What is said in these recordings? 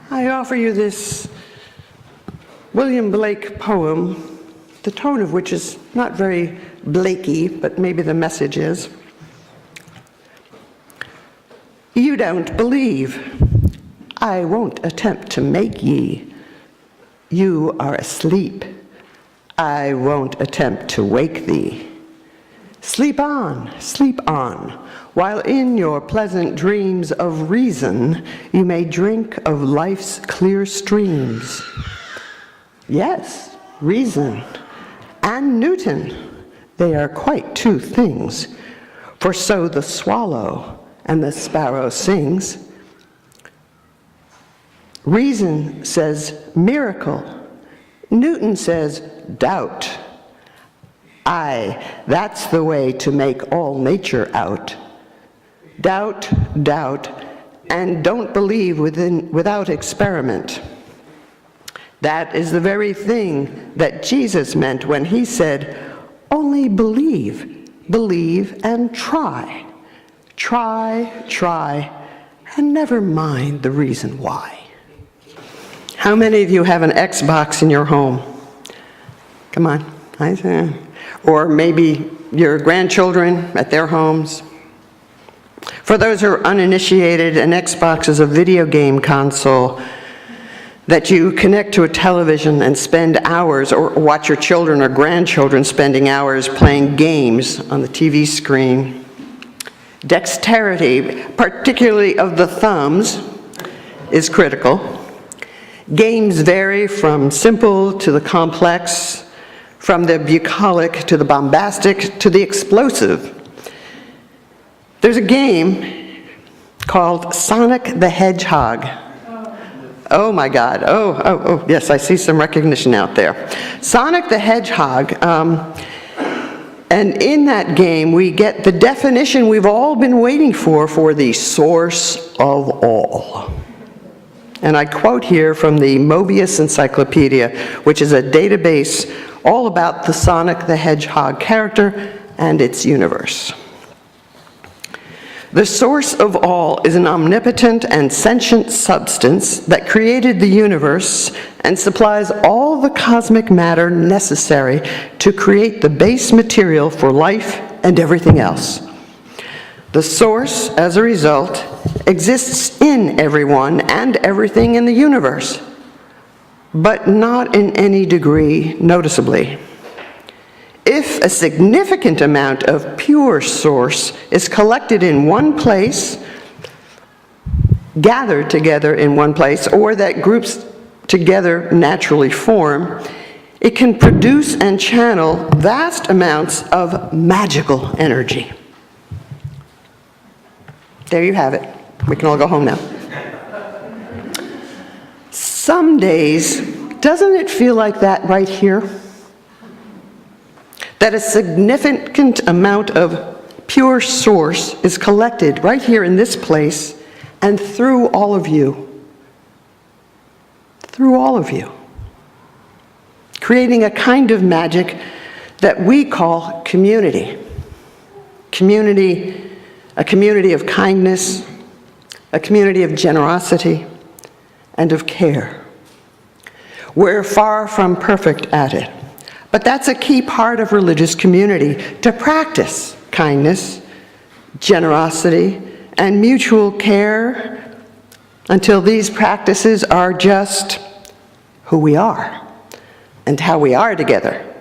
I offer you this William Blake poem, the tone of which is not very Blakey, but maybe the message is. You don't believe. I won't attempt to make ye. You are asleep. I won't attempt to wake thee. Sleep on, while in your pleasant dreams of reason you may drink of life's clear streams. Yes, reason and Newton, they are quite two things, for so the swallow and the sparrow sings. Reason says miracle, Newton says doubt. Aye, that's the way to make all nature out. Doubt, doubt, and don't believe without experiment. That is the very thing that Jesus meant when he said, only believe, believe and try. Try, and never mind the reason why. How many of you have an Xbox in your home? Come on. Or maybe your grandchildren at their homes. For those who are uninitiated, an Xbox is a video game console that you connect to a television and spend hours, or watch your children or grandchildren spending hours playing games on the TV screen. Dexterity, particularly of the thumbs, is critical. Games vary from simple to the complex, from the bucolic to the bombastic to the explosive. There's a game called Sonic the Hedgehog. Oh my God, oh, yes, I see some recognition out there. Sonic the Hedgehog, and in that game we get the definition we've all been waiting for the source of all. And I quote here from the Mobius Encyclopedia, which is a database all about the Sonic the Hedgehog character and its universe. The source of all is an omnipotent and sentient substance that created the universe and supplies all the cosmic matter necessary to create the base material for life and everything else. The source, as a result, exists in everyone and everything in the universe, but not in any degree noticeably. If a significant amount of pure source is collected in one place, gathered together in one place, or that groups together naturally form, it can produce and channel vast amounts of magical energy. There you have it. We can all go home now. Some days, doesn't it feel like that right here? That a significant amount of pure source is collected right here in this place and through all of you. Through all of you. Creating a kind of magic that we call community. Community, a community of kindness, a community of generosity, and of care. We're far from perfect at it, but that's a key part of religious community, to practice kindness, generosity, and mutual care until these practices are just who we are and how we are together.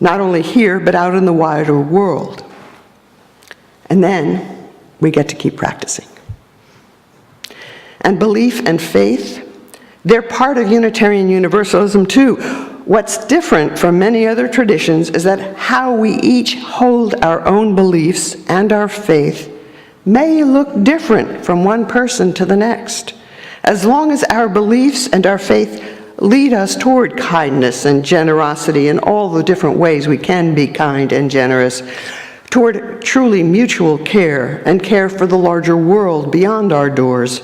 Not only here, but out in the wider world. And then we get to keep practicing. And belief and faith, they're part of Unitarian Universalism too. What's different from many other traditions is that how we each hold our own beliefs and our faith may look different from one person to the next. As long as our beliefs and our faith lead us toward kindness and generosity in all the different ways we can be kind and generous, toward truly mutual care and care for the larger world beyond our doors,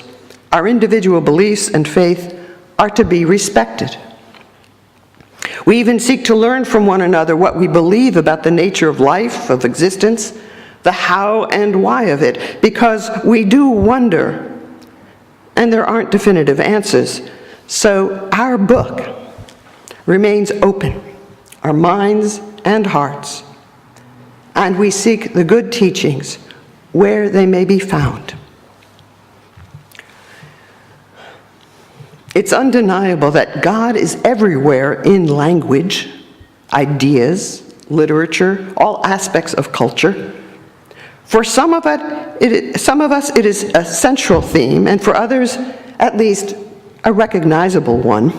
our individual beliefs and faith are to be respected. We even seek to learn from one another what we believe about the nature of life, of existence, the how and why of it, because we do wonder, and there aren't definitive answers. So our book remains open, our minds and hearts, and we seek the good teachings where they may be found. It's undeniable that God is everywhere in language, ideas, literature, all aspects of culture. For some of us, it is a central theme, and for others, at least a recognizable one.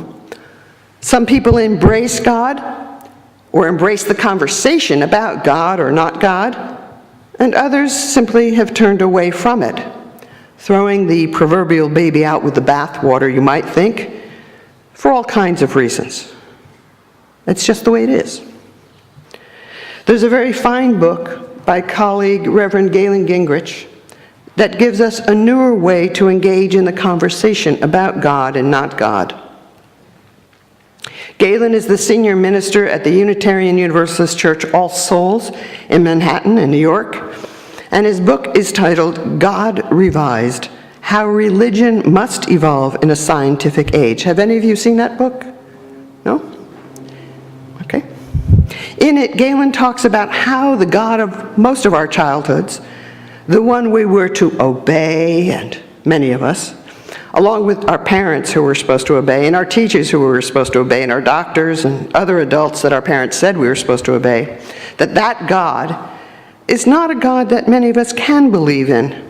Some people embrace God, or embrace the conversation about God or not God, and others simply have turned away from it, throwing the proverbial baby out with the bathwater, you might think, for all kinds of reasons. It's just the way it is. There's a very fine book by colleague Reverend Galen Gingrich that gives us a newer way to engage in the conversation about God and not God. Galen is the senior minister at the Unitarian Universalist Church All Souls in Manhattan, in New York, and his book is titled God Revised: How Religion Must Evolve in a Scientific Age. Have any of you seen that book? No? Okay. In it, Galen talks about how the God of most of our childhoods, the one we were to obey, and many of us, along with our parents who were supposed to obey, and our teachers who we were supposed to obey, and our doctors and other adults that our parents said we were supposed to obey, that God is not a God that many of us can believe in.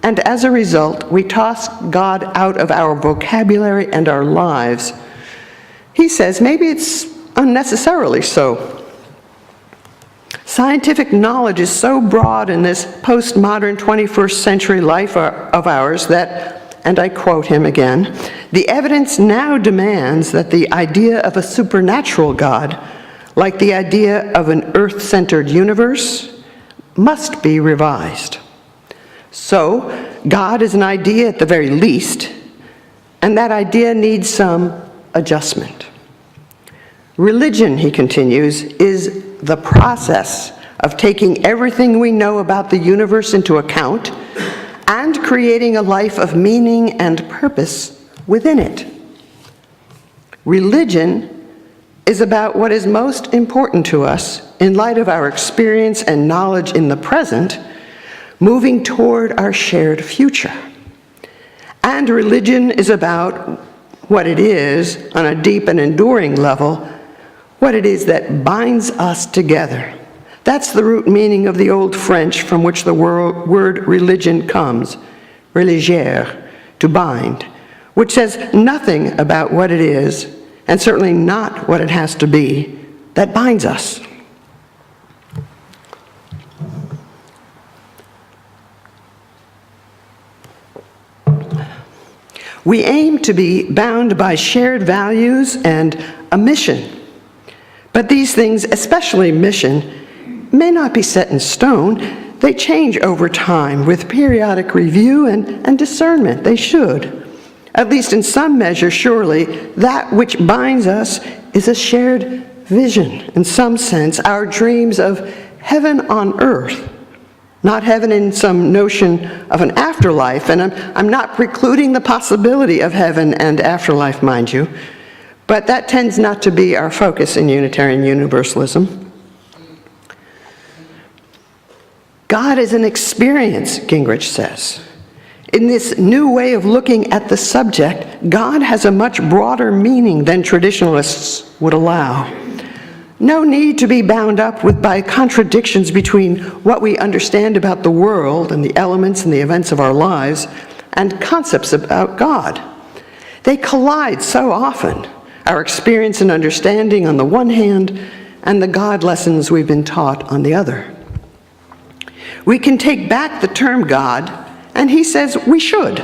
And as a result, we toss God out of our vocabulary and our lives. He says maybe it's unnecessarily so. Scientific knowledge is so broad in this postmodern 21st century life of ours that, and I quote him again, the evidence now demands that the idea of a supernatural God, like the idea of an earth-centered universe, must be revised. So, God is an idea at the very least, and that idea needs some adjustment. Religion, he continues, is the process of taking everything we know about the universe into account and creating a life of meaning and purpose within it. Religion is about what is most important to us in light of our experience and knowledge in the present, moving toward our shared future. And religion is about what it is, on a deep and enduring level, what it is that binds us together. That's the root meaning of the Old French from which the word religion comes, religière, to bind, which says nothing about what it is, and certainly not what it has to be, that binds us. We aim to be bound by shared values and a mission. But these things, especially mission, may not be set in stone. They change over time with periodic review and discernment. They should. At least in some measure, surely, that which binds us is a shared vision, in some sense, our dreams of heaven on earth. Not heaven in some notion of an afterlife, and I'm not precluding the possibility of heaven and afterlife, mind you, but that tends not to be our focus in Unitarian Universalism. God is an experience, Gingrich says. In this new way of looking at the subject, God has a much broader meaning than traditionalists would allow. No need to be bound up by contradictions between what we understand about the world and the elements and the events of our lives and concepts about God. They collide so often, our experience and understanding on the one hand, and the God lessons we've been taught on the other. We can take back the term God, and he says we should.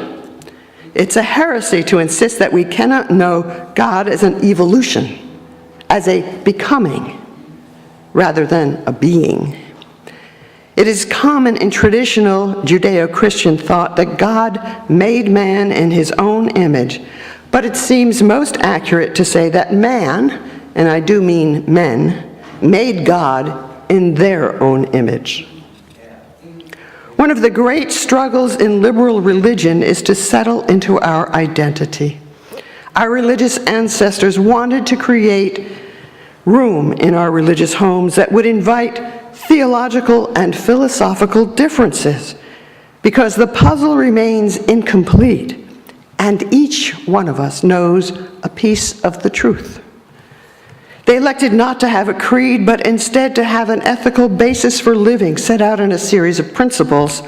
It's a heresy to insist that we cannot know God as an evolution, as a becoming, rather than a being. It is common in traditional Judeo-Christian thought that God made man in his own image, but it seems most accurate to say that man, and I do mean men, made God in their own image. One of the great struggles in liberal religion is to settle into our identity. Our religious ancestors wanted to create room in our religious homes that would invite theological and philosophical differences, because the puzzle remains incomplete, and each one of us knows a piece of the truth. They elected not to have a creed, but instead to have an ethical basis for living set out in a series of principles,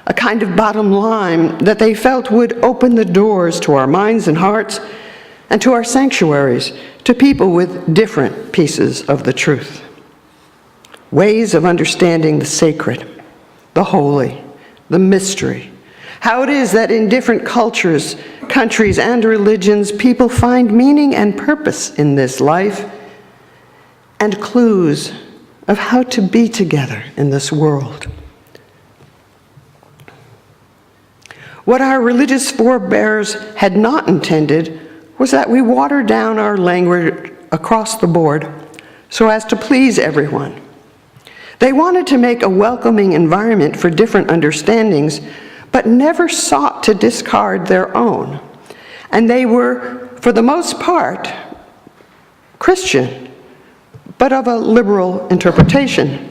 a kind of bottom line that they felt would open the doors to our minds and hearts and to our sanctuaries, to people with different pieces of the truth. Ways of understanding the sacred, the holy, the mystery. How it is that in different cultures, countries, and religions, people find meaning and purpose in this life, and clues of how to be together in this world. What our religious forebears had not intended was that we water down our language across the board so as to please everyone. They wanted to make a welcoming environment for different understandings, but never sought to discard their own. And they were, for the most part, Christian, but of a liberal interpretation.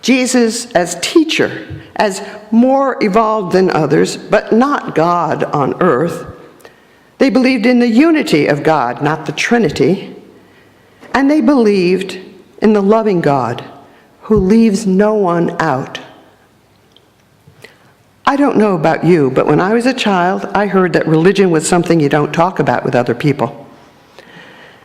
Jesus as teacher, as more evolved than others, but not God on earth. They believed in the unity of God, not the Trinity. And they believed in the loving God who leaves no one out. I don't know about you, but when I was a child, I heard that religion was something you don't talk about with other people,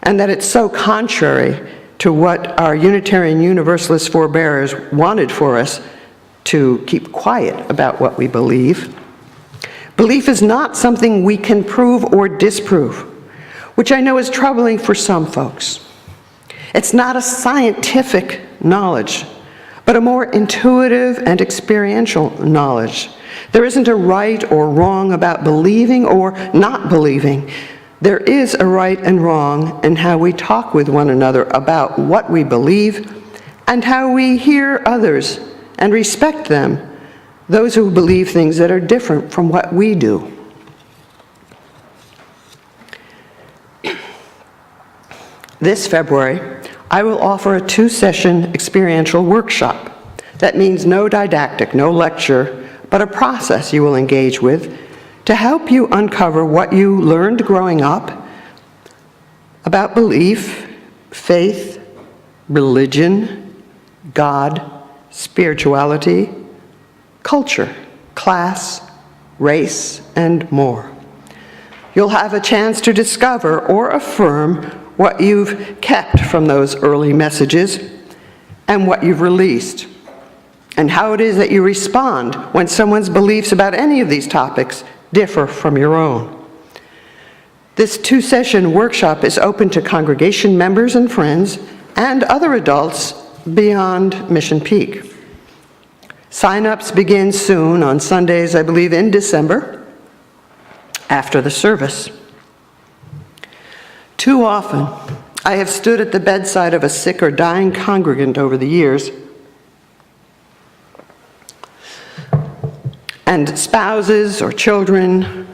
and that it's so contrary to what our Unitarian Universalist forebears wanted for us to keep quiet about what we believe. Belief is not something we can prove or disprove, which I know is troubling for some folks. It's not a scientific knowledge, but a more intuitive and experiential knowledge. There isn't a right or wrong about believing or not believing. There is a right and wrong in how we talk with one another about what we believe and how we hear others and respect them, those who believe things that are different from what we do. This February, I will offer a 2-session experiential workshop. That means no didactic, no lecture, but a process you will engage with to help you uncover what you learned growing up about belief, faith, religion, God, spirituality, culture, class, race, and more. You'll have a chance to discover or affirm what you've kept from those early messages and what you've released, and how it is that you respond when someone's beliefs about any of these topics differ from your own. This 2-session workshop is open to congregation members and friends and other adults beyond Mission Peak. Sign-ups begin soon on Sundays, I believe in December, after the service. Too often, I have stood at the bedside of a sick or dying congregant over the years, and spouses or children,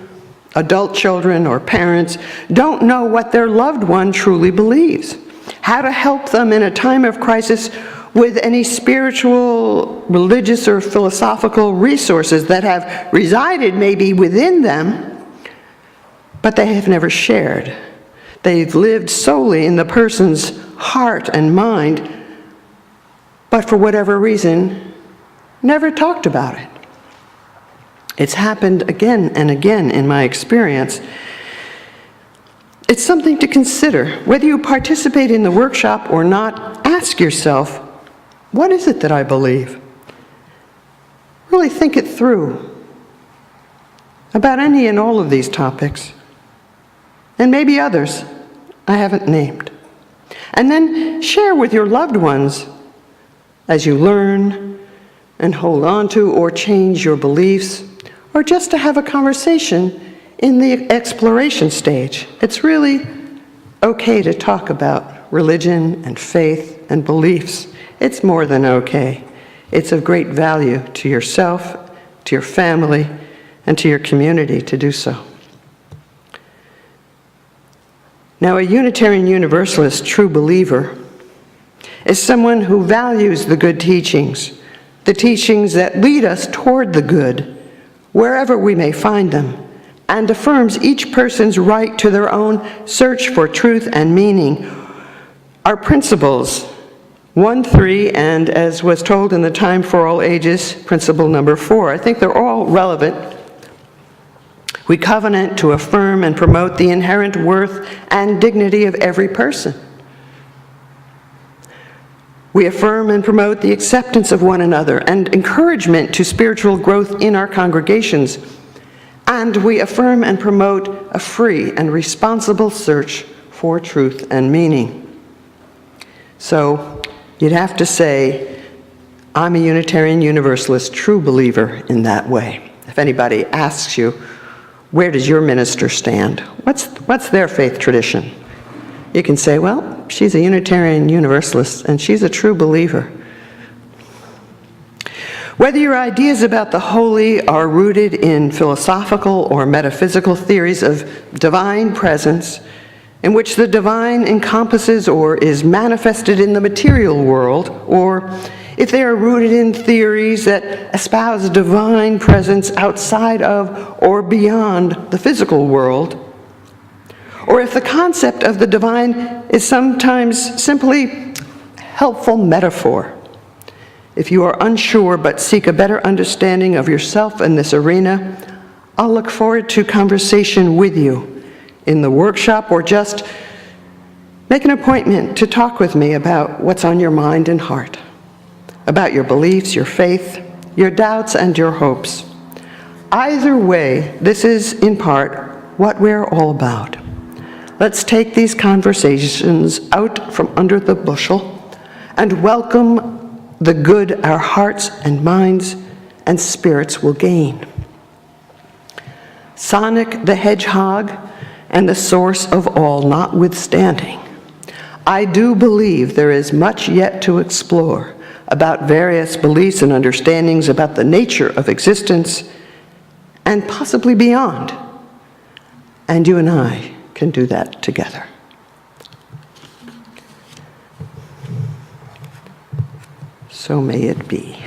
adult children or parents, don't know what their loved one truly believes, how to help them in a time of crisis with any spiritual, religious, or philosophical resources that have resided maybe within them, but they have never shared. They've lived solely in the person's heart and mind, but for whatever reason, never talked about it. It's happened again and again in my experience. It's something to consider. Whether you participate in the workshop or not, ask yourself, what is it that I believe? Really think it through about any and all of these topics, and maybe others I haven't named. And then share with your loved ones as you learn and hold on to or change your beliefs, or just to have a conversation in the exploration stage. It's really okay to talk about religion and faith and beliefs. It's more than okay. It's of great value to yourself to your family, and to your community to do so. Now, a Unitarian Universalist true believer is someone who values the good teachings, the teachings that lead us toward the good, wherever we may find them, and affirms each person's right to their own search for truth and meaning. Our principles, 1, 3, and as was told in the Time for All Ages, principle number 4, I think they're all relevant. We covenant to affirm and promote the inherent worth and dignity of every person. We affirm and promote the acceptance of one another and encouragement to spiritual growth in our congregations. And we affirm and promote a free and responsible search for truth and meaning. So you'd have to say, I'm a Unitarian Universalist true believer in that way. If anybody asks you, where does your minister stand? What's their faith tradition? You can say, well, she's a Unitarian Universalist, and she's a true believer. Whether your ideas about the holy are rooted in philosophical or metaphysical theories of divine presence, in which the divine encompasses or is manifested in the material world, or if they are rooted in theories that espouse divine presence outside of or beyond the physical world, or if the concept of the divine is sometimes simply helpful metaphor. If you are unsure but seek a better understanding of yourself in this arena, I'll look forward to conversation with you in the workshop, or just make an appointment to talk with me about what's on your mind and heart, about your beliefs, your faith, your doubts, and your hopes. Either way, this is in part what we're all about. Let's take these conversations out from under the bushel and welcome the good our hearts and minds and spirits will gain. Sonic the Hedgehog and the source of all notwithstanding, I do believe there is much yet to explore about various beliefs and understandings about the nature of existence and possibly beyond. And you and I can do that together. So may it be.